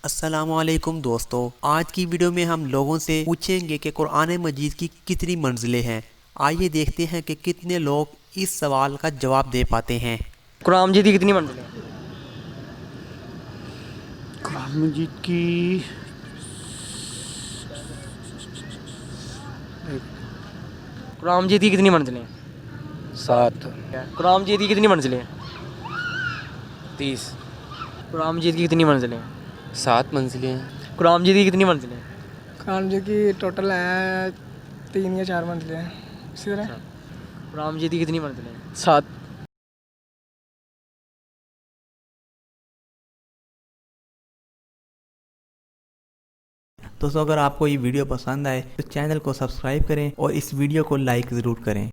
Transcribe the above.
अस्सलामुअलैकुम दोस्तों, आज की वीडियो में हम लोगों से पूछेंगे कि कुरान मजीद की कितनी मंजिलें हैं। आइए देखते हैं कि कितने लोग इस सवाल का जवाब दे पाते हैं। कुरान मजीद की कितनी मंजिलें हैं? कुरान मजीद की कुरान मजीद की कितनी मंजिलें हैं? 7। कुरान मजीद की कितनी मंजिलें हैं? 30। कुरान मजीद की कितनी मंजिलें हैं? 7 मंजिलें हैं। कुरान मजीद की कितनी मंजिलें हैं? कुरान मजीद की टोटल है 3 या 4 मंजिलें हैं इसी तरह। कुरान मजीद की कितनी मंजिलें हैं? 7। दोस्तों, अगर आपको ये वीडियो पसंद आए तो चैनल को सब्सक्राइब करें और इस वीडियो को लाइक ज़रूर करें।